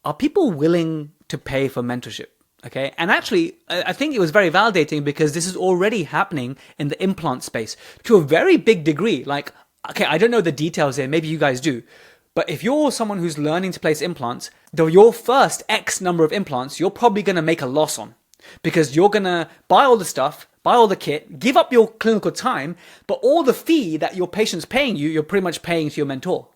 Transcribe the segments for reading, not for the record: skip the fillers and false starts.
are people willing to pay for mentorship? Okay. And actually, I think it was very validating because this is already happening in the implant space to a very big degree. Like, okay, I don't know the details here. Maybe you guys do. But if you're someone who's learning to place implants, though your first X number of implants, you're probably going to make a loss on because you're going to buy all the stuff, buy all the kit, give up your clinical time, but all the fee that your patient's paying you, you're pretty much paying to your mentor,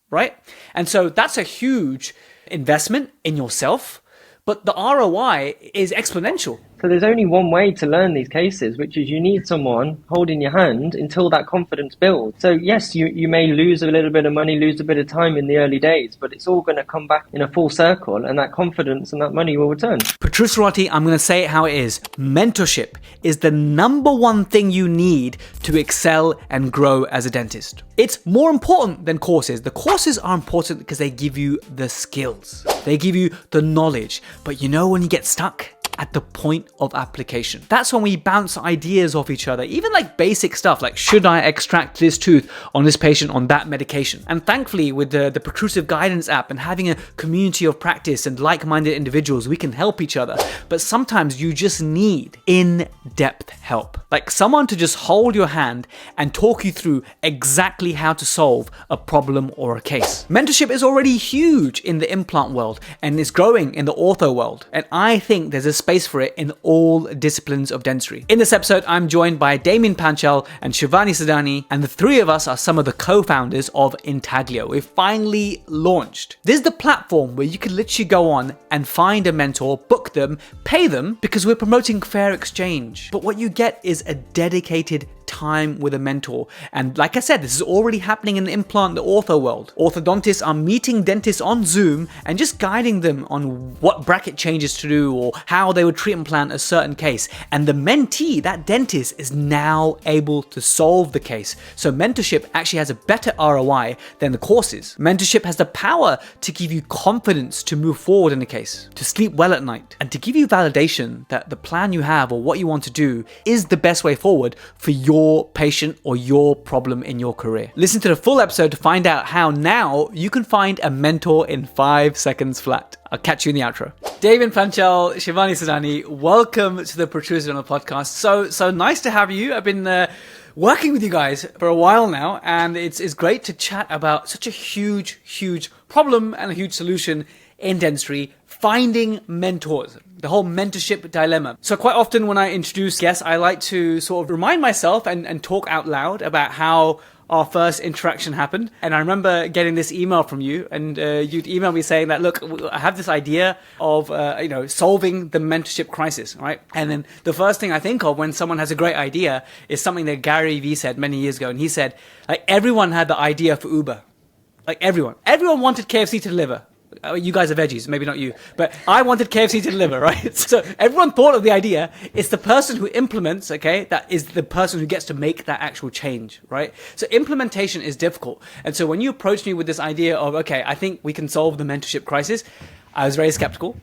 right? And so that's a huge investment in yourself, but the ROI is exponential. So there's only one way to learn these cases, which is you need someone holding your hand until that confidence builds. So yes, you may lose a little bit of money, lose a bit of time in the early days, but it's all going to come back in a full circle and that confidence and that money will return. Protrusive, I'm going to say it how it is. Mentorship is the number one thing you need to excel and grow as a dentist. It's more important than courses. The courses are important because they give you the skills. They give you the knowledge. But you know when you get stuck? At the point of application. That's when we bounce ideas off each other, even like basic stuff like, should I extract this tooth on this patient on that medication? And thankfully with the Protrusive Guidance app and having a community of practice and like-minded individuals, we can help each other. But sometimes you just need in-depth help. Like someone to just hold your hand and talk you through exactly how to solve a problem or a case. Mentorship is already huge in the implant world and is growing in the ortho world. And I think there's a space for it in all disciplines of dentistry. In this episode, I'm joined by Damian Panchal and Shivani Sadani, and the three of us are some of the co-founders of Intaglio. We've finally launched. This is the platform where you can literally go on and find a mentor, book them, pay them, because we're promoting fair exchange. But what you get is a dedicated time with a mentor. And like I said, this is already happening in the implant, the ortho world. Orthodontists are meeting dentists on Zoom and just guiding them on what bracket changes to do or how they would treat and plan a certain case. And the mentee, that dentist, is now able to solve the case. So mentorship actually has a better ROI than the courses. Mentorship has the power to give you confidence to move forward in a case, to sleep well at night, and to give you validation that the plan you have or what you want to do is the best way forward for your patient or your problem in your career. Listen to the full episode to find out how now you can find a mentor in 5 seconds flat. I'll catch you in the outro. Damian Panchal, Shivani Sedani, welcome to the Protrusive podcast. So nice to have you. I've been working with you guys for a while now, and it's great to chat about such a huge problem and a huge solution in dentistry, finding mentors, the whole mentorship dilemma. So quite often when I introduce guests, I like to sort of remind myself and talk out loud about how our first interaction happened. And I remember getting this email from you, and you'd email me saying that, look, I have this idea of, solving the mentorship crisis, right? And then the first thing I think of when someone has a great idea is something that Gary Vee said many years ago. And he said, like, everyone had the idea for Uber. Like everyone wanted KFC to deliver. You guys are veggies, maybe not you, but I wanted KFC to deliver, right? So everyone thought of the idea. It's the person who implements, okay, that is the person who gets to make that actual change, right? So implementation is difficult. And so when you approached me with this idea of, okay, I think we can solve the mentorship crisis, I was very skeptical.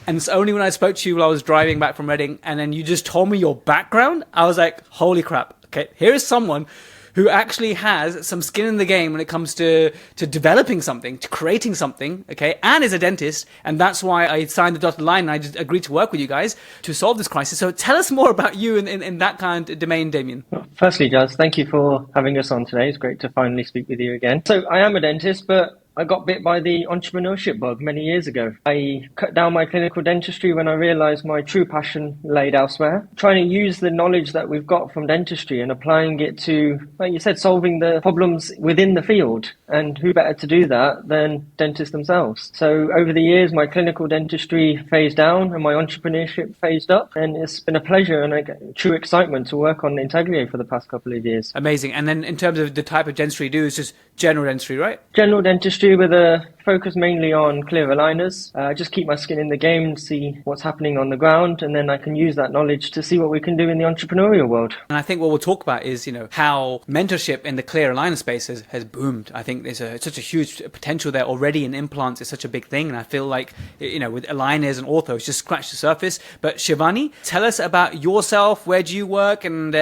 And it's only when I spoke to you while I was driving back from Reading, and then you just told me your background, I was like, holy crap, okay, here is someone who actually has some skin in the game when it comes to developing something, to creating something, okay, and is a dentist. And that's why I signed the dotted line and I just agreed to work with you guys to solve this crisis. So tell us more about you in that kind of domain, Damian. Well, firstly, Jazz, thank you for having us on today. It's great to finally speak with you again. So I am a dentist, but I got bit by the entrepreneurship bug many years ago. I cut down my clinical dentistry when I realised my true passion laid elsewhere. Trying to use the knowledge that we've got from dentistry and applying it to, like you said, solving the problems within the field. And who better to do that than dentists themselves? So over the years, my clinical dentistry phased down and my entrepreneurship phased up. And it's been a pleasure and a true excitement to work on Intaglio for the past couple of years. Amazing. And then in terms of the type of dentistry you do, it's just general dentistry, right? General dentistry with a focus mainly on clear aligners. Just keep my skin in the game, see what's happening on the ground, and then I can use that knowledge to see what we can do in the entrepreneurial world. And I think what we'll talk about is, how mentorship in the clear aligner space has boomed. I think there's such a huge potential there already in implants. It's such a big thing. And I feel like, with aligners and orthos, just scratch the surface. But Shivani, tell us about yourself. Where do you work? And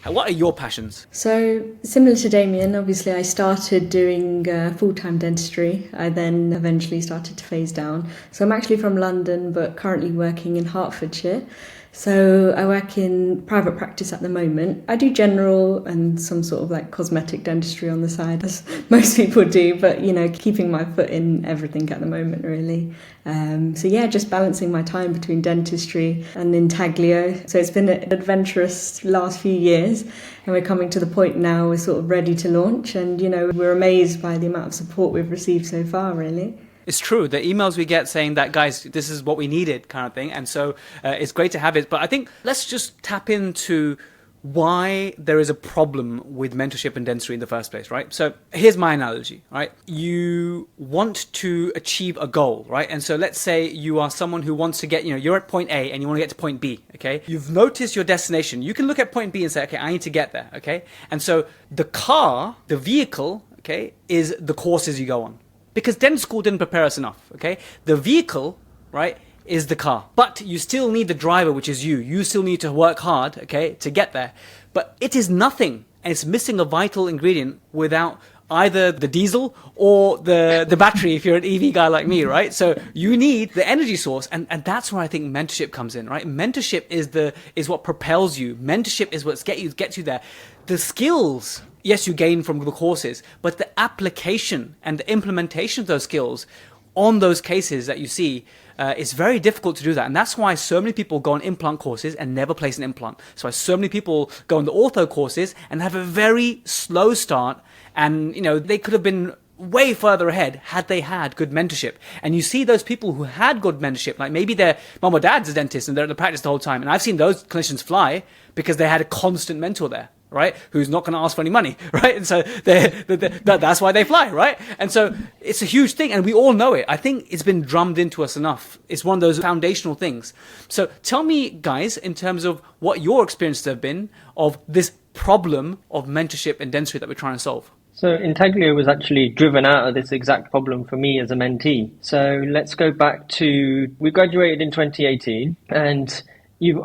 what are your passions? So similar to Damian, obviously I started doing full-time dentistry. I then then eventually started to phase down. So I'm actually from London, but currently working in Hertfordshire. So I work in private practice at the moment. I do general and some sort of like cosmetic dentistry on the side, as most people do, but keeping my foot in everything at the moment, really. So yeah, just balancing my time between dentistry and Intaglio. So it's been an adventurous last few years, and we're coming to the point now we're sort of ready to launch, and we're amazed by the amount of support we've received so far, really. It's true. The emails we get saying that, guys, this is what we needed kind of thing. And so it's great to have it. But I think let's just tap into why there is a problem with mentorship and dentistry in the first place, right? So here's my analogy, right? You want to achieve a goal, right? And so let's say you are someone who wants to get, you're at point A and you want to get to point B, okay? You've noticed your destination. You can look at point B and say, okay, I need to get there, okay? And so the car, the vehicle, okay, is the courses you go on. Because dental school didn't prepare us enough, okay? The vehicle, right, is the car. But you still need the driver, which is you. You still need to work hard, okay, to get there. But it is nothing, and it's missing a vital ingredient without either the diesel or the battery if you're an EV guy like me, right? So you need the energy source, and that's where I think mentorship comes in, right? Mentorship is what propels you. Mentorship is what gets you there. The skills, yes, you gain from the courses, but the application and the implementation of those skills on those cases that you see, it's very difficult to do that. And that's why so many people go on implant courses and never place an implant. That's why so many people go on the ortho courses and have a very slow start. And, they could have been way further ahead had they had good mentorship. And you see those people who had good mentorship, like maybe their mom or dad's a dentist and they're at the practice the whole time. And I've seen those clinicians fly because they had a constant mentor there, right? Who's not going to ask for any money, right? And so that's why they fly, right? And so it's a huge thing, and we all know it. I think it's been drummed into us enough. It's one of those foundational things. So tell me, guys, in terms of what your experiences have been of this problem of mentorship and dentistry that we're trying to solve. So Intaglio was actually driven out of this exact problem for me as a mentee. So let's go back to, we graduated in 2018, and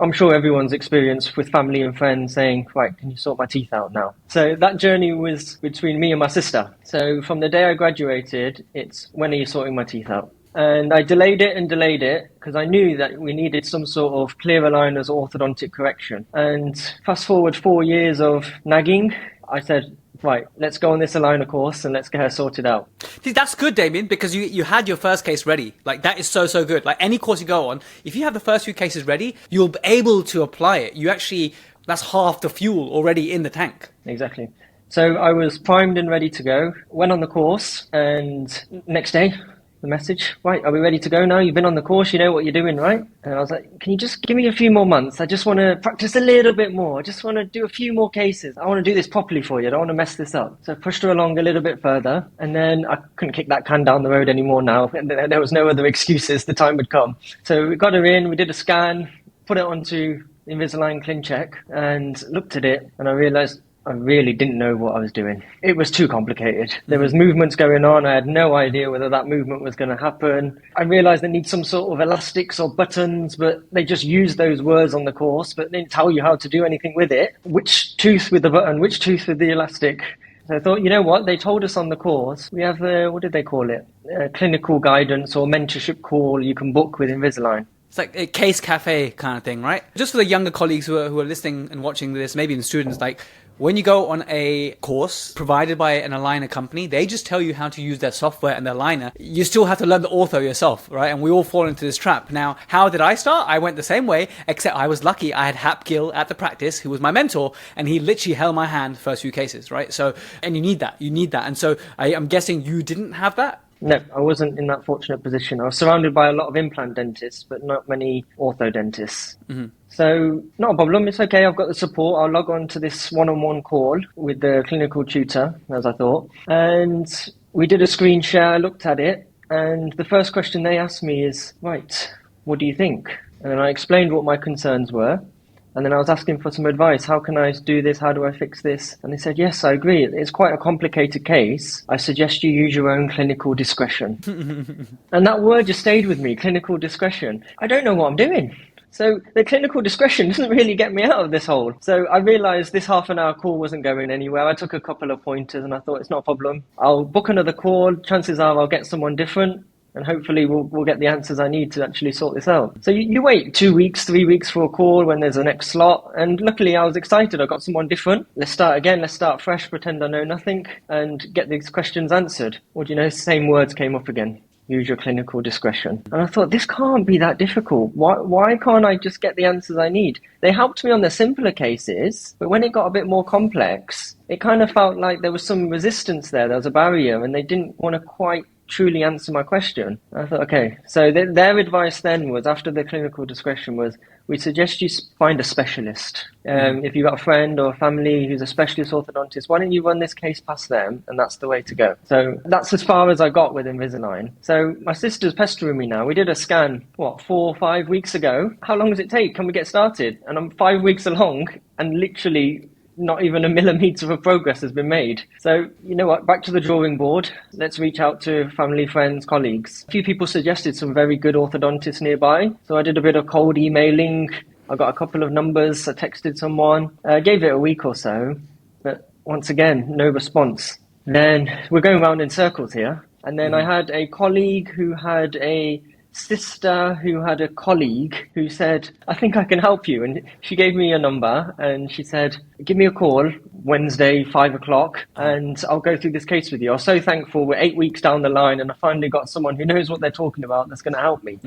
I'm sure everyone's experienced with family and friends saying, right, can you sort my teeth out now? So that journey was between me and my sister. So from the day I graduated, it's when are you sorting my teeth out? And I delayed it because I knew that we needed some sort of clear aligners or orthodontic correction. And fast forward 4 years of nagging, I said, right, let's go on this aligner course and let's get her sorted out. See, that's good, Damian, because you had your first case ready. Like, that is so good. Like, any course you go on, if you have the first few cases ready, you'll be able to apply it. That's half the fuel already in the tank. Exactly. So I was primed and ready to go, went on the course, and next day, the message, right, are we ready to go now? You've been on the course, you know what you're doing, right? And I was like, can you just give me a few more months? I just want to practice a little bit more. I just want to do a few more cases. I want to do this properly for you. I don't want to mess this up. So I pushed her along a little bit further, and then I couldn't kick that can down the road anymore now. And there was no other excuses. The time had come. So we got her in, we did a scan, put it onto Invisalign ClinCheck, and looked at it, and I realized I really didn't know what I was doing. It was too complicated. There was movements going on. I had no idea whether that movement was going to happen. I realized they need some sort of elastics or buttons, but they just used those words on the course, but they didn't tell you how to do anything with it. Which tooth with the button, which tooth with the elastic. So I thought, you know what? They told us on the course, we have what did they call it? Clinical guidance or mentorship call you can book with Invisalign. It's like a case cafe kind of thing, right? Just for the younger colleagues who are listening and watching this, maybe the students, like, when you go on a course provided by an aligner company, they just tell you how to use their software and their aligner. You still have to learn the ortho yourself, right? And we all fall into this trap. Now, how did I start? I went the same way, except I was lucky. I had Hap Gill at the practice, who was my mentor, and he literally held my hand the first few cases, right? So, and you need that. And so I'm guessing you didn't have that? No, I wasn't in that fortunate position. I was surrounded by a lot of implant dentists, but not many ortho dentists. Mm-hmm. So not a problem. It's okay. I've got the support. I'll log on to this one-on-one call with the clinical tutor, as I thought. And we did a screen share. I looked at it. And the first question they asked me is, right, what do you think? And then I explained what my concerns were. And then I was asking for some advice. How can I do this? How do I fix this? And they said, yes, I agree. It's quite a complicated case. I suggest you use your own clinical discretion. And that word just stayed with me, clinical discretion. I don't know what I'm doing. So the clinical discretion doesn't really get me out of this hole. So I realised this half an hour call wasn't going anywhere. I took a couple of pointers and I thought, it's not a problem. I'll book another call. Chances are I'll get someone different. And hopefully we'll get the answers I need to actually sort this out. So you wait 2 weeks, 3 weeks for a call when there's a next slot. And luckily I was excited. I got someone different. Let's start again. Let's start fresh, pretend I know nothing and get these questions answered. Or do you know, same words came up again. Use your clinical discretion. And I thought, this can't be that difficult. Why can't I just get the answers I need? They helped me on the simpler cases, but when it got a bit more complex, it kind of felt like there was some resistance there. There was a barrier and they didn't want to quite truly answer my question. I thought, okay, so their advice then was, after the clinical discretion, was, we suggest you find a specialist. If you've got a friend or a family who's a specialist orthodontist, why don't you run this case past them? And that's the way to go. So that's as far as I got with Invisalign. So my sister's pestering me now. We did a scan, 4 or 5 weeks ago. How long does it take? Can we get started? And I'm 5 weeks along and literally not even a millimetre of progress has been made. So, you know what, back to the drawing board. Let's reach out to family, friends, colleagues. A few people suggested some very good orthodontists nearby. So I did a bit of cold emailing. I got a couple of numbers. I texted someone. Gave it a week or so. But once again, no response. Then we're going round in circles here. And then I had a colleague who had a sister who had a colleague who said, I think I can help you. And she gave me a number and she said, give me a call Wednesday, 5 o'clock, and I'll go through this case with you. I was so thankful. We're 8 weeks down the line and I finally got someone who knows what they're talking about that's going to help me.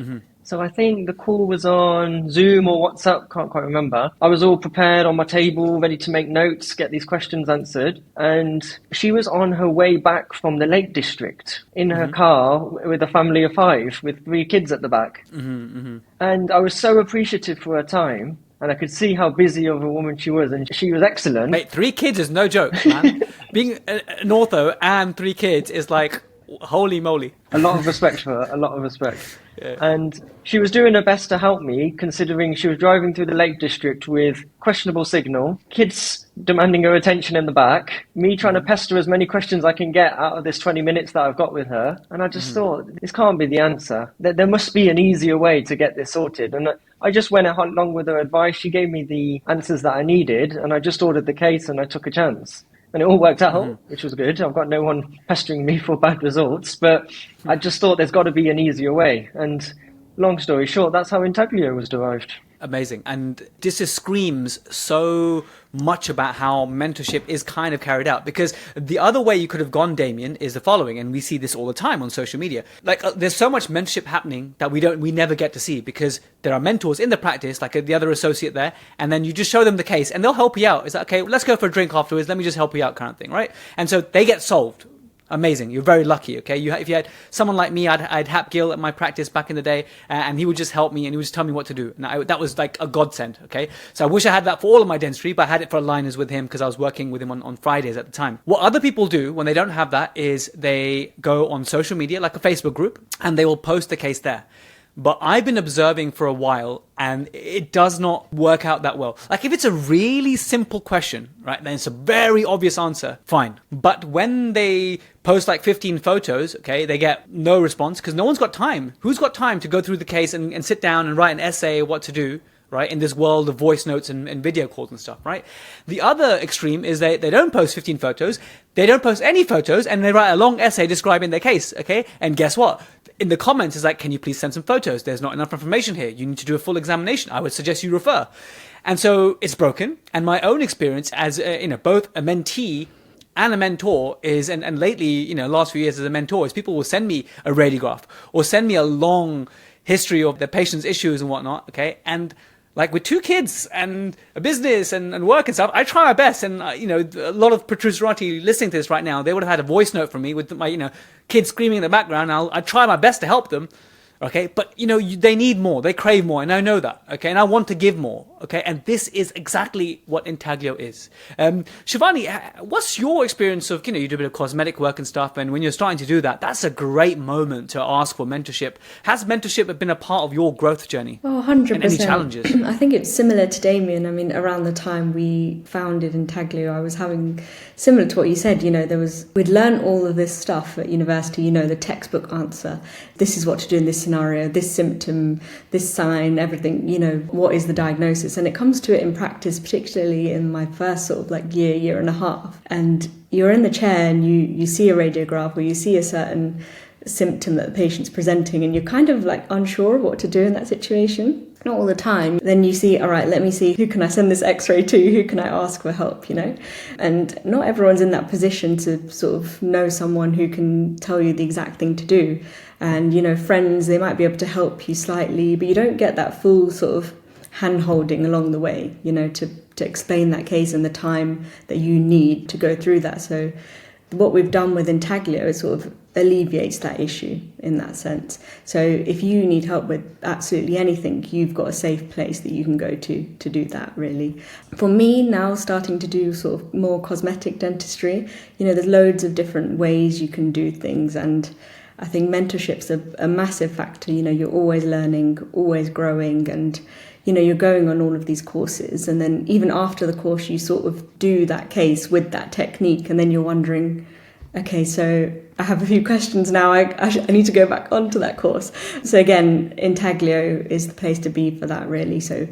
So I think the call was on Zoom or WhatsApp, can't quite remember. I was all prepared on my table, ready to make notes, get these questions answered. And she was on her way back from the Lake District in her car with a family of 5 with 3 kids at the back. And I was so appreciative for her time. And I could see how busy of a woman she was, and she was excellent. Mate, 3 kids is no joke, man. Being an ortho and 3 kids is like, holy moly. A lot of respect for her, a lot of respect. Yeah. And she was doing her best to help me, considering she was driving through the Lake District with questionable signal, kids demanding her attention in the back, me trying to pester as many questions I can get out of this 20 minutes that I've got with her. And I just thought, this can't be the answer. There must be an easier way to get this sorted. And I just went along with her advice. She gave me the answers that I needed, and I just ordered the case and I took a chance. And it all worked out, which was good. I've got no one pestering me for bad results, but I just thought there's got to be an easier way. And long story short, that's how Intaglio was derived. Amazing. And this just screams so much about how mentorship is kind of carried out, because the other way you could have gone, Damian, is the following, and we see this all the time on social media. Like there's so much mentorship happening that we never get to see, because there are mentors in the practice, like the other associate there, and then you just show them the case and they'll help you out. It's like, okay, let's go for a drink afterwards. Let me just help you out, kind of thing, right? And so they get solved. Amazing. You're very lucky, okay? If you had someone like me, I'd Hap Gill at my practice back in the day, and he would just help me and he would just tell me what to do. And that was like a godsend, okay? So I wish I had that for all of my dentistry, but I had it for aligners with him because I was working with him on Fridays at the time. What other people do when they don't have that is they go on social media, like a Facebook group, and they will post the case there. But I've been observing for a while and it does not work out that well. Like if it's a really simple question, right, then it's a very obvious answer, fine. But when they post like 15 photos, okay, they get no response because no one's got time. Who's got time to go through the case and sit down and write an essay what to do? Right, in this world of voice notes and video calls and stuff, right? The other extreme is they don't post 15 photos, they don't post any photos, and they write a long essay describing their case, okay? And guess what? In the comments, it's like, can you please send some photos? There's not enough information here. You need to do a full examination. I would suggest you refer. And so it's broken. And my own experience as, both a mentee and a mentor is, and lately, last few years as a mentor, is people will send me a radiograph or send me a long history of their patient's issues and whatnot, okay? And like with 2 kids and a business and work and stuff, I try my best. And, a lot of Protrusive listening to this right now, they would have had a voice note from me with my, kids screaming in the background. I try my best to help them. Okay, but they need more, they crave more, and I know that, okay, and I want to give more, okay, and this is exactly what Intaglio is. Shivani, what's your experience of, you do a bit of cosmetic work and stuff, and when you're starting to do that, that's a great moment to ask for mentorship. Has mentorship been a part of your growth journey? Oh, 100%. And any challenges? I think it's similar to Damian. I mean, around the time we founded Intaglio, I was having, similar to what you said, we'd learn all of this stuff at university, the textbook answer, this is what to do in this scenario, scenario, this symptom, this sign, everything, what is the diagnosis? And it comes to it in practice, particularly in my first sort of like year and a half. And you're in the chair and you see a radiograph or you see a certain symptom that the patient's presenting and you're kind of like unsure of what to do in that situation. Not all the time. Then you see, all right, let me see, who can I send this x-ray to? Who can I ask for help, And not everyone's in that position to sort of know someone who can tell you the exact thing to do. And, friends, they might be able to help you slightly, but you don't get that full sort of hand-holding along the way, to explain that case and the time that you need to go through that. So what we've done with Intaglio is sort of alleviates that issue in that sense. So if you need help with absolutely anything, you've got a safe place that you can go to do that, really. For me now, starting to do sort of more cosmetic dentistry, there's loads of different ways you can do things, and I think mentorship's a massive factor. You're always learning, always growing, and you're going on all of these courses, and then even after the course you sort of do that case with that technique, and then you're wondering, okay, so I have a few questions now, I need to go back onto that course. So again, Intaglio is the place to be for that, really. So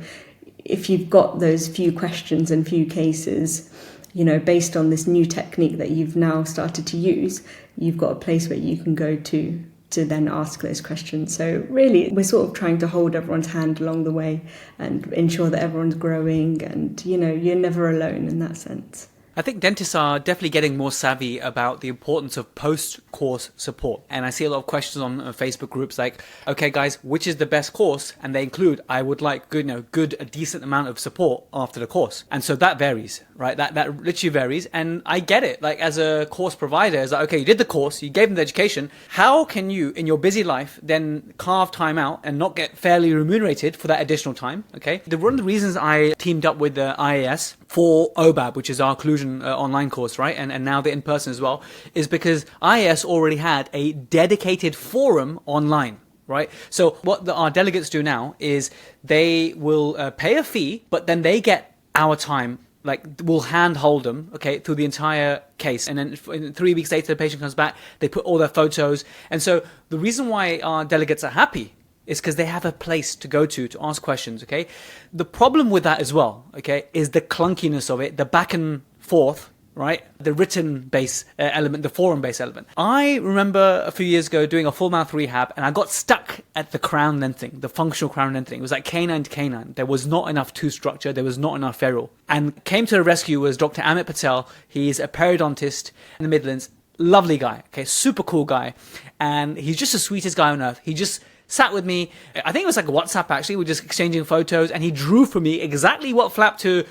if you've got those few questions and few cases, based on this new technique that you've now started to use, you've got a place where you can go to then ask those questions. So really, we're sort of trying to hold everyone's hand along the way and ensure that everyone's growing, and, you're never alone in that sense. I think dentists are definitely getting more savvy about the importance of post-course support. And I see a lot of questions on Facebook groups like, okay, guys, which is the best course? And they include, I would like a decent amount of support after the course. And so that varies, right? That literally varies. And I get it. Like, as a course provider, it's like, okay, you did the course, you gave them the education. How can you, in your busy life, then carve time out and not get fairly remunerated for that additional time? Okay. One of the reasons I teamed up with the IAS for OBAB, which is our occlusion online course, right? And now the in-person as well, is because IAS already had a dedicated forum online, right? So what our delegates do now is they will pay a fee, but then they get our time. Like, we'll handhold them, okay, through the entire case. And then 3 weeks later, the patient comes back, they put all their photos. And so the reason why our delegates are happy is because they have a place to go to ask questions, okay? The problem with that as well, okay, is the clunkiness of it, the back and forth, right? The written base element, the forum base element. I remember a few years ago doing a full mouth rehab, and I got stuck at the crown denting, the functional crown denting. It was like canine to canine. There was not enough tooth structure. There was not enough ferrule. And came to the rescue was Dr. Amit Patel. He's a periodontist in the Midlands. Lovely guy, okay? Super cool guy. And he's just the sweetest guy on earth. He just sat with me. I think it was like a WhatsApp, actually. We're just exchanging photos, and he drew for me exactly what flap to,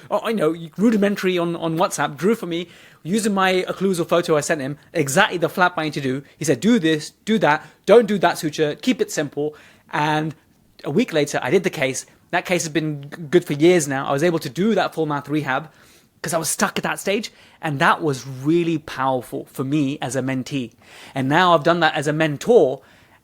rudimentary on WhatsApp, drew for me using my occlusal photo I sent him, exactly the flap I need to do. He said, do this, do that, don't do that suture, keep it simple. And a week later, I did the case. That case has been good for years now. I was able to do that full mouth rehab because I was stuck at that stage. And that was really powerful for me as a mentee. And now I've done that as a mentor,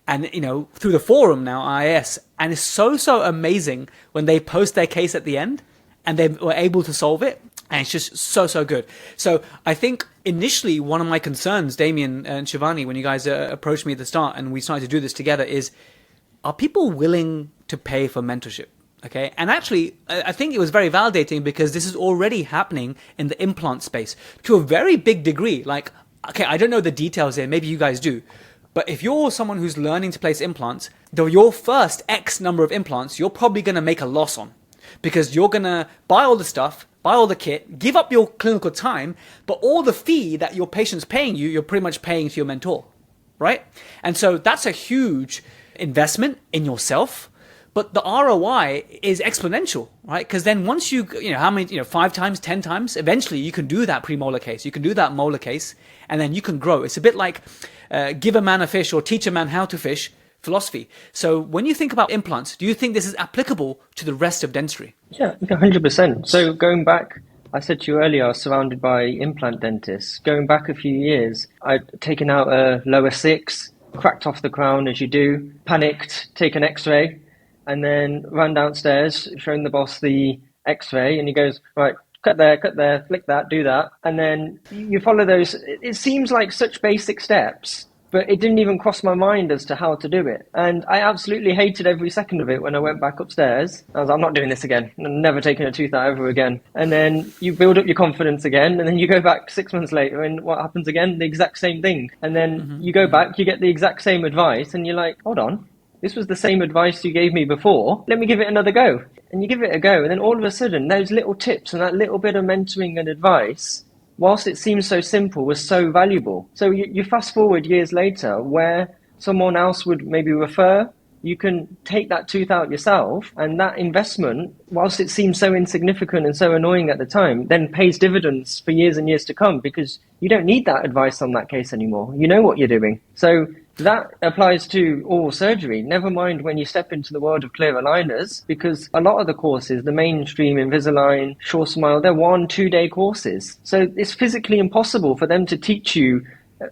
and, through the forum now, IIS, and it's so amazing when they post their case at the end and they were able to solve it. And it's just so good. So I think initially one of my concerns, Damian and Shivani, when you guys approached me at the start and we started to do this together, is, are people willing to pay for mentorship? Okay. And actually, I think it was very validating because this is already happening in the implant space to a very big degree. Like, okay, I don't know the details here. Maybe you guys do. But if you're someone who's learning to place implants, your first X number of implants, you're probably going to make a loss on, because you're going to buy all the stuff, buy all the kit, give up your clinical time, but all the fee that your patient's paying you, you're pretty much paying to your mentor, right? And so that's a huge investment in yourself, but the ROI is exponential, right? Because then once how many, 5 times, 10 times, eventually you can do that premolar case, you can do that molar case, and then you can grow. It's a bit like give a man a fish or teach a man how to fish philosophy. So when you think about implants, do you think this is applicable to the rest of dentistry? Yeah, 100%. So going back, I said to you earlier, I was surrounded by implant dentists. Going back a few years, I'd taken out a lower 6, cracked off the crown as you do, panicked, take an x-ray, and then ran downstairs, showing the boss the x-ray, and he goes, right, cut there, flick that, do that. And then you follow those. It seems like such basic steps, but it didn't even cross my mind as to how to do it. And I absolutely hated every second of it when I went back upstairs. I was like, I'm not doing this again. I'm never taking a tooth out ever again. And then you build up your confidence again, and then you go back 6 months later, and what happens again? The exact same thing. And then you go back, you get the exact same advice, and you're like, hold on. This was the same advice you gave me before. Let me give it another go. And you give it a go. And then all of a sudden, those little tips and that little bit of mentoring and advice, whilst it seems so simple, was so valuable. So you fast forward years later where someone else would maybe refer, you can take that tooth out yourself, and that investment, whilst it seems so insignificant and so annoying at the time, then pays dividends for years and years to come, because you don't need that advice on that case anymore. You know what you're doing. So that applies to oral surgery. Never mind when you step into the world of clear aligners, because a lot of the courses, the mainstream, Invisalign, Sure Smile, they're 1-2 day courses. So it's physically impossible for them to teach you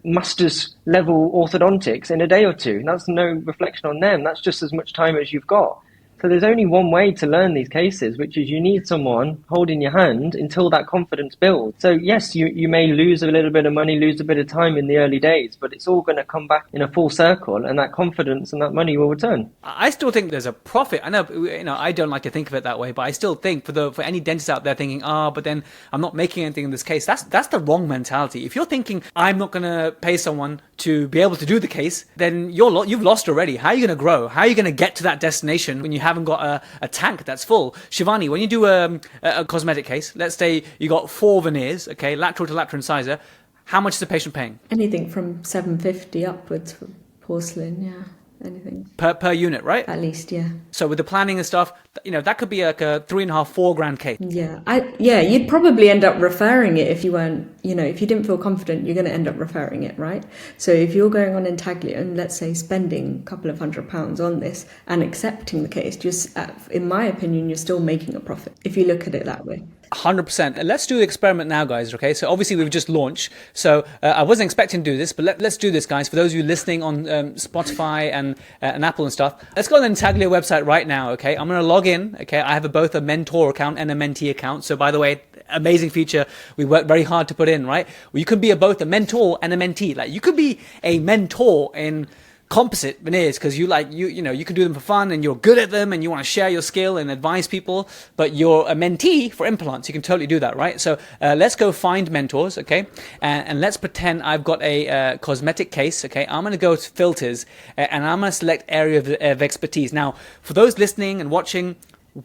master's level orthodontics in a day or two. That's no reflection on them. That's just as much time as you've got. So there's only one way to learn these cases, which is you need someone holding your hand until that confidence builds. So yes, you may lose a little bit of money, lose a bit of time in the early days, but it's all going to come back in a full circle, and that confidence and that money will return. I still think there's a profit. I know, I don't like to think of it that way, but I still think for any dentist out there thinking, but then I'm not making anything in this case, that's the wrong mentality. If you're thinking, I'm not going to pay someone to be able to do the case, then you've lost already. How are you going to grow? How are you going to get to that destination when you haven't got a tank that's full? Shivani, when you do a cosmetic case, let's say you got 4 veneers, okay, lateral to lateral incisor, how much is the patient paying? Anything from $750 upwards for porcelain, yeah. Anything per unit, right? at least, yeah. So with the planning and stuff, that could be like a 3.5-4 grand case. Yeah, you'd probably end up referring it if you weren't, if you didn't feel confident, you're going to end up referring it, right? So if you're going on Intaglio and let's say spending a couple of £100 on this and accepting the case, just in my opinion, you're still making a profit if you look at it that way. 100%. Let's do the experiment now, guys, okay? So obviously we've just launched, so I wasn't expecting to do this, but let's do this, guys. For those of you listening on Spotify and Apple and stuff, let's go on the Intaglio website right now, okay? I'm going to log in, okay? I have both a mentor account and a mentee account. So by the way, amazing feature we worked very hard to put in, right? Well, you could be both a mentor and a mentee. Like you could be a mentor in composite veneers because you can do them for fun and you're good at them and you want to share your skill and advise people, but you're a mentee for implants. You can totally do that, right? So let's go find mentors, okay? And let's pretend I've got a cosmetic case, okay? I'm going to go to filters and I'm going to select area of expertise. Now, for those listening and watching,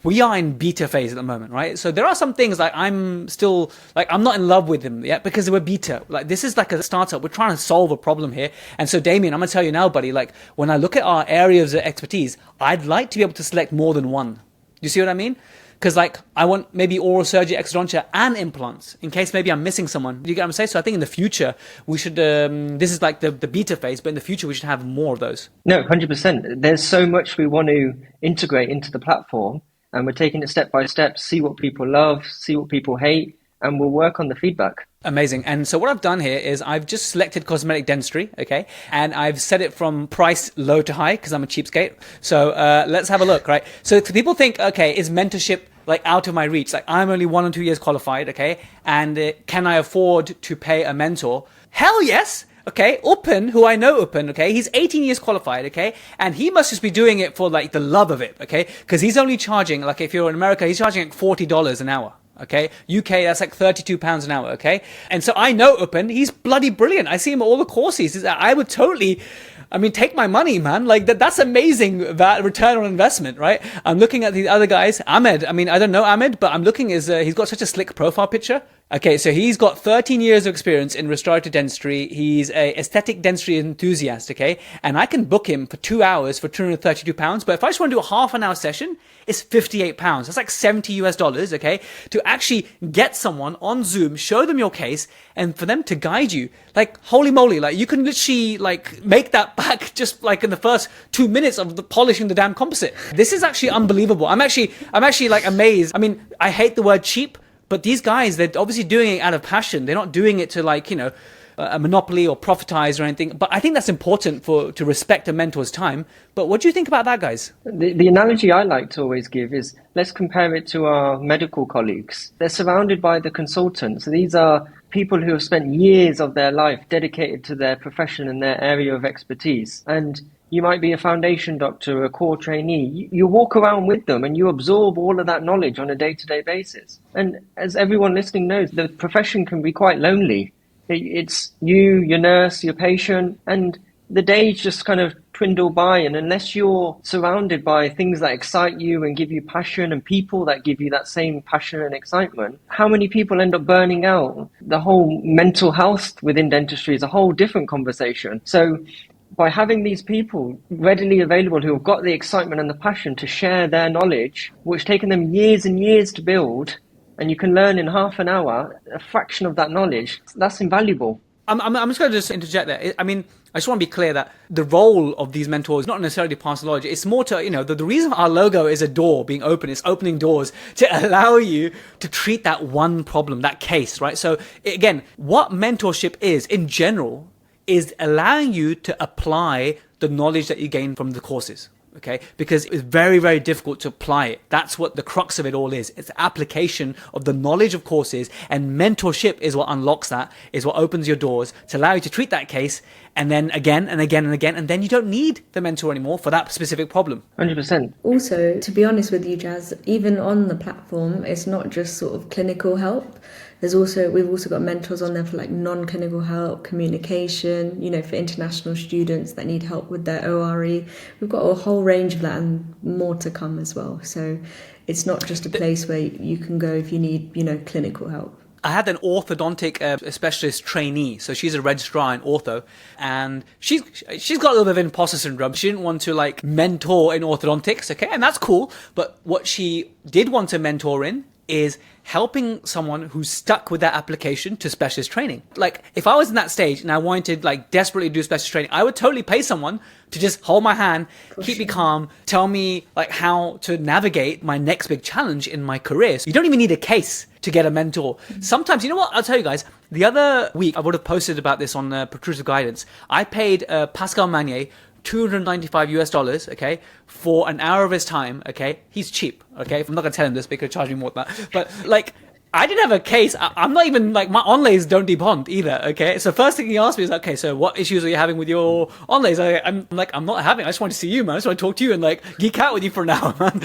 we are in beta phase at the moment, right? So there are some things like I'm still, I'm not in love with them yet because we're beta. Like this is like a startup. We're trying to solve a problem here. And so Damian, I'm going to tell you now, buddy, when I look at our areas of expertise, I'd like to be able to select more than one. You see what I mean? Because I want maybe oral surgery, exodontia, and implants in case maybe I'm missing someone. Do you get what I'm saying? So I think in the future we should. This is like the beta phase, but in the future we should have more of those. No, 100%. There's so much we want to integrate into the platform, and we're taking it step by step. See what people love, see what people hate, and we'll work on the feedback. Amazing. And so what I've done here is I've just selected cosmetic dentistry, okay? And I've set it from price low to high because I'm a cheapskate. So let's have a look, right? So if people think, okay, is mentorship out of my reach? I'm only 1 or 2 years qualified, okay? And can I afford to pay a mentor? Hell yes. Okay, Upen, who I know Upen, okay, he's 18 years qualified, okay, and he must just be doing it for the love of it, okay, because he's only charging, if you're in America, he's charging $40 an hour. Okay, UK, that's £32 an hour, okay? And so I know Upen, he's bloody brilliant. I see him at all the courses. I would totally, take my money, man. That's amazing, that return on investment, right? I'm looking at the other guys. Ahmed, I don't know Ahmed, but I'm looking, he's got such a slick profile picture. Okay, so he's got 13 years of experience in restorative dentistry. He's a aesthetic dentistry enthusiast, okay? And I can book him for 2 hours for £232. But if I just want to do a half an hour session, it's £58. That's like $70 okay? To actually get someone on Zoom, show them your case, and for them to guide you. Holy moly, you can literally make that back just in the first 2 minutes of polishing the damn composite. This is actually unbelievable. I'm actually amazed. I hate the word cheap, but these guys, they're obviously doing it out of passion. They're not doing it to a monopoly or profitize or anything. But I think that's important to respect a mentor's time. But what do you think about that, guys? The analogy I like to always give is, let's compare it to our medical colleagues. They're surrounded by the consultants. These are people who have spent years of their life dedicated to their profession and their area of expertise. And you might be a foundation doctor, a core trainee. You walk around with them and you absorb all of that knowledge on a day-to-day basis. And as everyone listening knows, the profession can be quite lonely. It's you, your nurse, your patient, and the days just kind of dwindle by. And unless you're surrounded by things that excite you and give you passion, and people that give you that same passion and excitement, how many people end up burning out? The whole mental health within dentistry is a whole different conversation. So by having these people readily available who have got the excitement and the passion to share their knowledge, which taken them years and years to build, and you can learn in half an hour a fraction of that knowledge, that's invaluable. I'm just going to just interject there. I mean, I just want to be clear that the role of these mentors is not necessarily to pass knowledge. It's more to, the reason our logo is a door being open, it's opening doors to allow you to treat that one problem, that case, right? So again, what mentorship is in general is allowing you to apply the knowledge that you gain from the courses. Okay, because it's very, very difficult to apply it. That's what the crux of it all is. It's application of the knowledge of courses, and mentorship is what unlocks that, is what opens your doors to allow you to treat that case, and then again and again and again, and then you don't need the mentor anymore for that specific problem. 100%. Also, to be honest with you, Jazz, even on the platform, it's not just sort of clinical help. We've also got mentors on there for like non-clinical help, communication, for international students that need help with their ORE. We've got a whole range of that and more to come as well. So it's not just a place where you can go if you need, clinical help. I had an orthodontic specialist trainee, so she's a registrar in ortho, and she's got a little bit of imposter syndrome. She didn't want to like mentor in orthodontics, okay, and that's cool. But what she did want to mentor in is helping someone who's stuck with that application to specialist training. Like if I was in that stage and I wanted to like desperately do specialist training, I would totally pay someone to just hold my hand, keep me calm, tell me like how to navigate my next big challenge in my career. So you don't even need a case to get a mentor. Sometimes, you know what? I'll tell you guys, the other week I would have posted about this on Protrusive Guidance. I paid Pascal Magnier $295, okay, for an hour of his time, okay? He's cheap, okay? I'm not gonna tell him this because he'll charge me more than that. But like, I didn't have a case. I'm not even like, my onlays don't debond either, okay? So first thing he asked me is, okay, so what issues are you having with your onlays? I'm like, I'm not having, I just want to see you, man. I just want to talk to you and like geek out with you for an hour, man.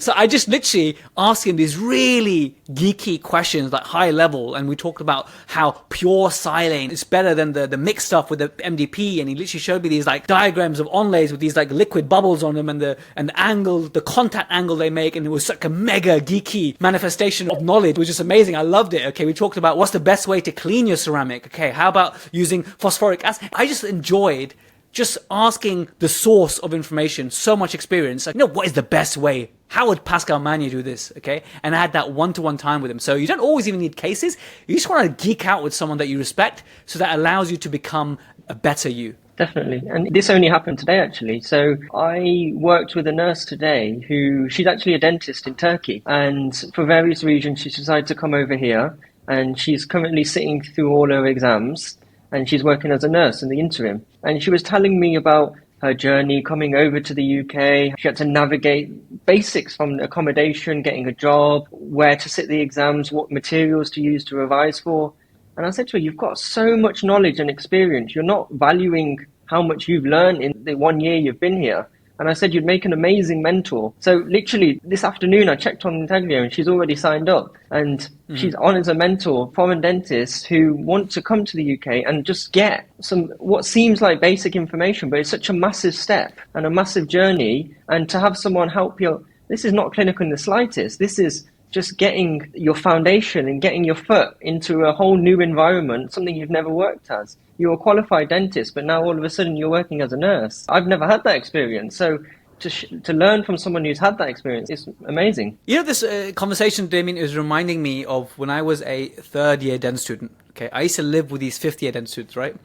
So I just literally asked him these really geeky questions, like high level. And we talked about how pure silane is better than the mixed stuff with the MDP. And he literally showed me these like diagrams of onlays with these like liquid bubbles on them and the angle, the contact angle they make. And it was like a mega geeky manifestation of knowledge. It was just amazing. I loved it. Okay, we talked about what's the best way to clean your ceramic. Okay, how about using phosphoric acid? I just enjoyed just asking the source of information. So much experience. Like, what is the best way? How would Pascal Magnier do this? Okay, and I had that one-to-one time with him. So you don't always even need cases. You just want to geek out with someone that you respect, so that allows you to become a better you. Definitely. And this only happened today, actually. So I worked with a nurse today she's actually a dentist in Turkey. And for various reasons, she decided to come over here. And she's currently sitting through all her exams. And she's working as a nurse in the interim. And she was telling me about her journey coming over to the UK. She had to navigate basics from accommodation, getting a job, where to sit the exams, what materials to use to revise for. And I said to her, you've got so much knowledge and experience. You're not valuing how much you've learned in the 1 year you've been here. And I said, you'd make an amazing mentor. So literally this afternoon, I checked on Intaglio and she's already signed up. And she's on as a mentor, foreign dentists who want to come to the UK and just get some, what seems like basic information, but it's such a massive step and a massive journey. And to have someone help you, this is not clinical in the slightest. This is just getting your foundation and getting your foot into a whole new environment, something you've never worked as. You're a qualified dentist, but now all of a sudden you're working as a nurse. I've never had that experience. So to learn from someone who's had that experience is amazing. This conversation, Damian, is reminding me of when I was a third-year dental student. Okay, I used to live with these fifth-year dental students, right?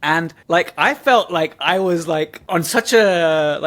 And like I felt like I was like on such a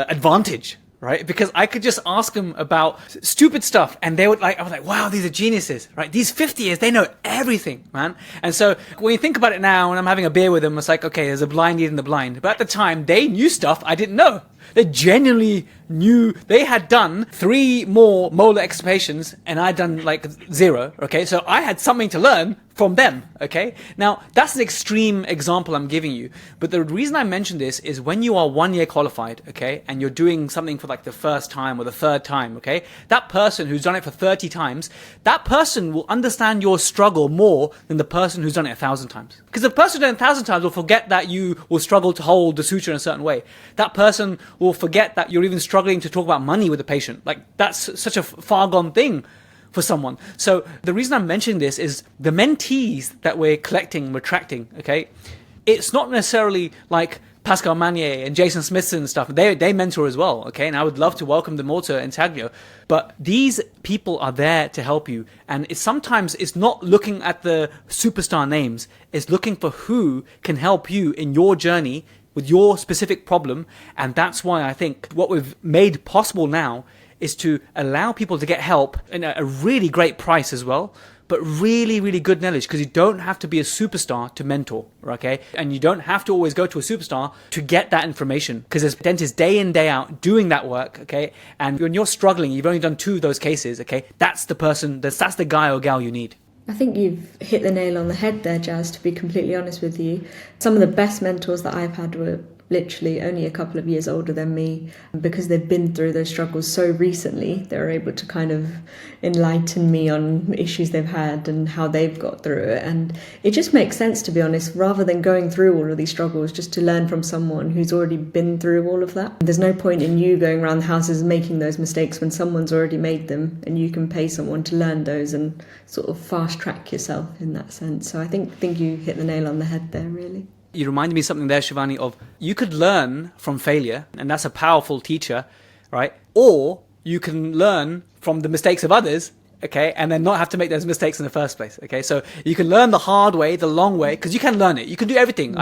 advantage, right? Because I could just ask them about stupid stuff and they would I was like, wow, these are geniuses, right? These 50-years, they know everything, man. And so when you think about it now, when I'm having a beer with them, it's like, okay, there's a blind leading the blind. But at the time, they knew stuff I didn't know. They genuinely knew. They had done 3 more molar extirpations and I'd done like 0. Okay, so I had something to learn from them. Okay, now that's an extreme example I'm giving you, but the reason I mention this is when you are 1 year qualified, okay, and you're doing something for like the first time or the third time, okay, that person who's done it for 30 times, that person will understand your struggle more than the person who's done it 1,000 times. Because the person who's done it 1,000 times will forget that you will struggle to hold the suture in a certain way. That person will forget that you're even struggling to talk about money with the patient. Like, that's such a far gone thing for someone. So the reason I'm mentioning this is the mentees that we're collecting, we're attracting, okay, it's not necessarily like Pascal Magnier and Jason Smithson and stuff. They mentor as well, okay, and I would love to welcome them all to Intaglio. But these people are there to help you, and sometimes it's not looking at the superstar names, it's looking for who can help you in your journey with your specific problem. And that's why I think what we've made possible now is to allow people to get help in a really great price as well, but really, really good knowledge, because you don't have to be a superstar to mentor, okay? And you don't have to always go to a superstar to get that information, because there's dentists day in, day out doing that work, okay? And when you're struggling, you've only done 2 of those cases, okay? That's the person, that's the guy or gal you need. I think you've hit the nail on the head there, Jazz, to be completely honest with you. Some of the best mentors that I've had were literally only a couple of years older than me. Because they've been through those struggles so recently, they're able to kind of enlighten me on issues they've had and how they've got through it. And it just makes sense, to be honest, rather than going through all of these struggles, just to learn from someone who's already been through all of that. There's no point in you going around the houses making those mistakes when someone's already made them, and you can pay someone to learn those and sort of fast track yourself in that sense. So I think you hit the nail on the head there, really. You reminded me of something there, Shivani, of you could learn from failure, and that's a powerful teacher, right? Or you can learn from the mistakes of others, okay, and then not have to make those mistakes in the first place, okay? So you can learn the hard way, the long way, because you can learn it. You can do everything. Yeah.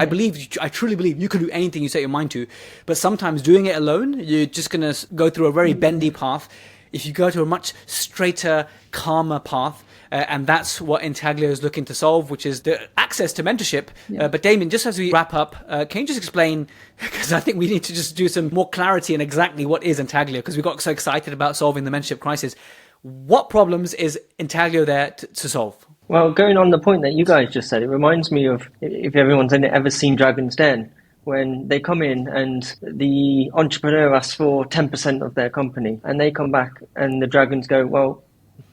I truly believe you can do anything you set your mind to, but sometimes doing it alone, you're just going to go through a very bendy path. If you go to a much straighter, calmer path, and that's what Intaglio is looking to solve, which is the access to mentorship. Yeah. But Damian, just as we wrap up, can you just explain, because I think we need to just do some more clarity in exactly what is Intaglio, because we got so excited about solving the mentorship crisis. What problems is Intaglio there to solve? Well, going on the point that you guys just said, it reminds me of, if everyone's ever seen Dragon's Den, when they come in and the entrepreneur asks for 10% of their company, and they come back and the dragons go, well,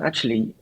actually,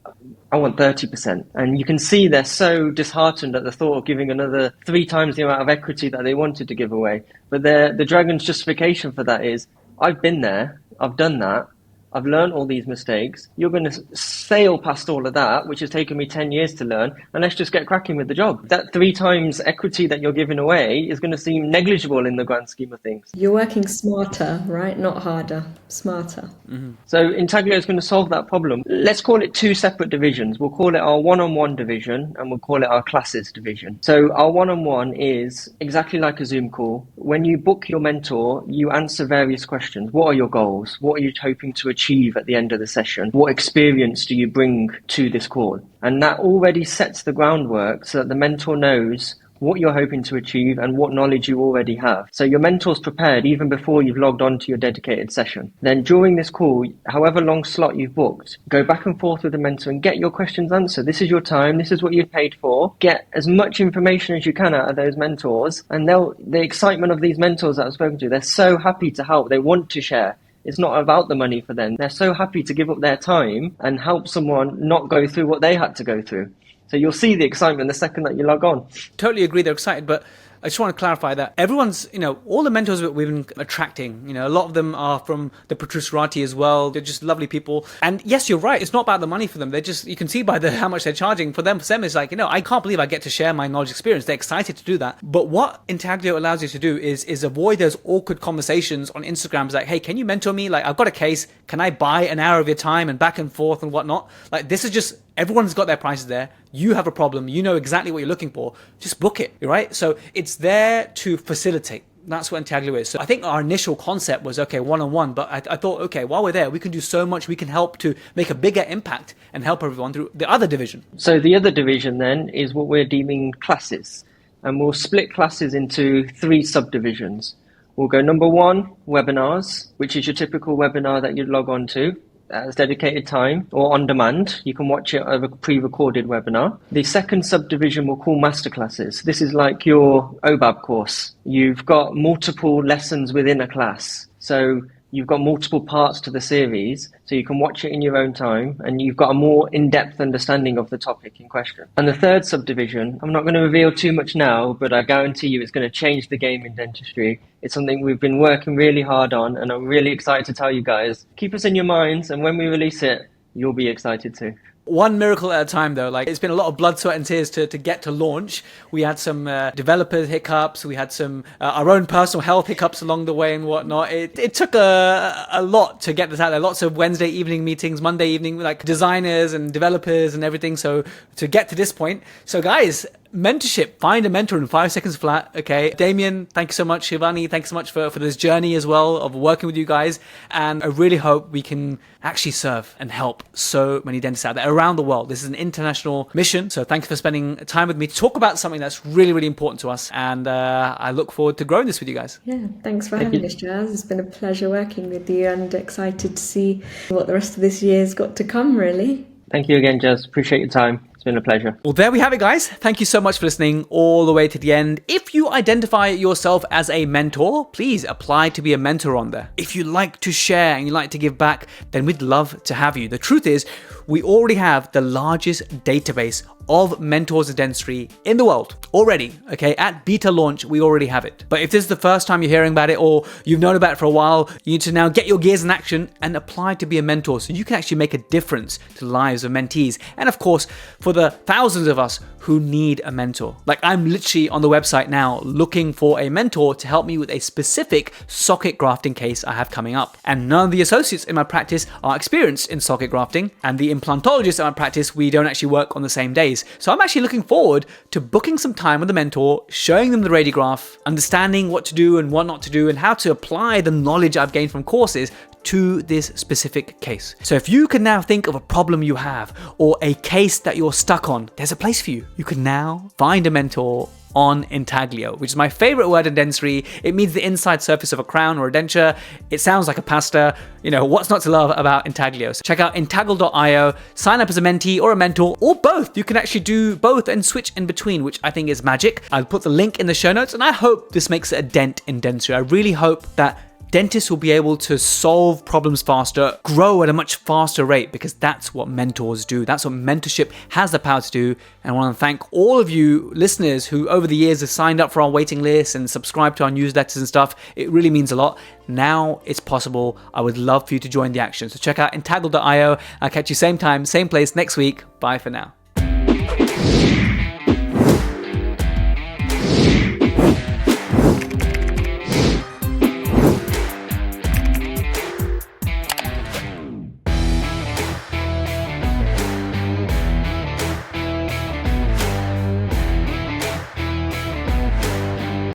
I want 30%. And you can see they're so disheartened at the thought of giving another 3 times the amount of equity that they wanted to give away. But the dragon's justification for that is, I've been there, I've done that, I've learned all these mistakes. You're going to sail past all of that, which has taken me 10 years to learn, and let's just get cracking with the job. That 3 times equity that you're giving away is going to seem negligible in the grand scheme of things. You're working smarter, right? Not harder, smarter. Mm-hmm. So Intaglio is going to solve that problem. Let's call it 2 separate divisions. We'll call it our one-on-one division, and we'll call it our classes division. So our one-on-one is exactly like a Zoom call. When you book your mentor, you answer various questions. What are your goals? What are you hoping to achieve at the end of the session? What experience do you bring to this call? And that already sets the groundwork so that the mentor knows what you're hoping to achieve and what knowledge you already have. So your mentor's prepared even before you've logged on to your dedicated session. Then during this call, however long slot you've booked, go back and forth with the mentor and get your questions answered. This is your time. This is what you've paid for. Get as much information as you can out of those mentors. And the excitement of these mentors that I've spoken to, they're so happy to help. They want to share. It's not about the money for them. They're so happy to give up their time and help someone not go through what they had to go through. So you'll see the excitement the second that you log on. Totally agree, they're excited, but I just want to clarify that everyone's, all the mentors that we've been attracting, a lot of them are from the Protrusive as well. They're just lovely people. And yes, you're right. It's not about the money for them. They're just, you can see by how much they're charging. For them, it's like, I can't believe I get to share my knowledge experience. They're excited to do that. But what Intaglio allows you to do is avoid those awkward conversations on Instagram. It's like, hey, can you mentor me? Like, I've got a case. Can I buy an hour of your time and back and forth and whatnot? Like, this is just, everyone's got their prices there. You have a problem. You know exactly what you're looking for. Just book it, right? So it's there to facilitate. That's what Intaglio is. So I think our initial concept was, okay, one-on-one, but I thought, okay, while we're there, we can do so much, we can help to make a bigger impact and help everyone through the other division. So the other division then is what we're deeming classes. And we'll split classes into 3 subdivisions. We'll go number 1, webinars, which is your typical webinar that you'd log on to. As dedicated time or on demand. You can watch it over a pre-recorded webinar. The second subdivision we'll call masterclasses. This is like your OBAB course. You've got multiple lessons within a class. So you've got multiple parts to the series, so you can watch it in your own time, and you've got a more in-depth understanding of the topic in question. And the third subdivision, I'm not going to reveal too much now, but I guarantee you it's going to change the game in dentistry. It's something we've been working really hard on, and I'm really excited to tell you guys. Keep us in your minds, and when we release it, you'll be excited too. One miracle at a time, though. Like, it's been a lot of blood, sweat, and tears to get to launch. We had some developer hiccups. We had some our own personal health hiccups along the way and whatnot. It took a lot to get this out there. Lots of Wednesday evening meetings, Monday evening, like designers and developers and everything. So to get to this point. So guys, mentorship, find a mentor in 5 seconds flat. Okay, Damian, thank you so much. Shivani, thanks so much for this journey as well of working with you guys. And I really hope we can actually serve and help so many dentists out there around the world. This is an international mission. So thanks for spending time with me to talk about something that's really, really important to us. And I look forward to growing this with you guys. Yeah, thanks for having us, Jazz. It's been a pleasure working with you and excited to see what the rest of this year's got to come, really. Thank you again, Jazz. Appreciate your time. It's been a pleasure. Well, there we have it, guys. Thank you so much for listening all the way to the end. If you identify yourself as a mentor, please apply to be a mentor on there. If you like to share and you like to give back, then we'd love to have you. The truth is, we already have the largest database of mentors in dentistry in the world already. Okay, at beta launch, we already have it. But if this is the first time you're hearing about it or you've known about it for a while, you need to now get your gears in action and apply to be a mentor so you can actually make a difference to the lives of mentees. And of course, for the thousands of us who need a mentor. Like, I'm literally on the website now looking for a mentor to help me with a specific socket grafting case I have coming up. And none of the associates in my practice are experienced in socket grafting, and the implantologists in my practice, we don't actually work on the same days. So I'm actually looking forward to booking some time with a mentor, showing them the radiograph, understanding what to do and what not to do, and how to apply the knowledge I've gained from courses to this specific case. So if you can now think of a problem you have or a case that you're stuck on, there's a place for you. You can now find a mentor on Intaglio, which is my favorite word in dentistry. It means the inside surface of a crown or a denture. It sounds like a pasta. You know, what's not to love about Intaglio? So check out intaglio.io, sign up as a mentee or a mentor, or both. You can actually do both and switch in between, which I think is magic. I'll put the link in the show notes, and I hope this makes a dent in dentistry. I really hope that dentists will be able to solve problems faster, grow at a much faster rate, because that's what mentors do. That's what mentorship has the power to do. And I want to thank all of you listeners who over the years have signed up for our waiting list and subscribed to our newsletters and stuff. It really means a lot. Now it's possible. I would love for you to join the action. So check out intaglio.io. I'll catch you same time, same place next week. Bye for now.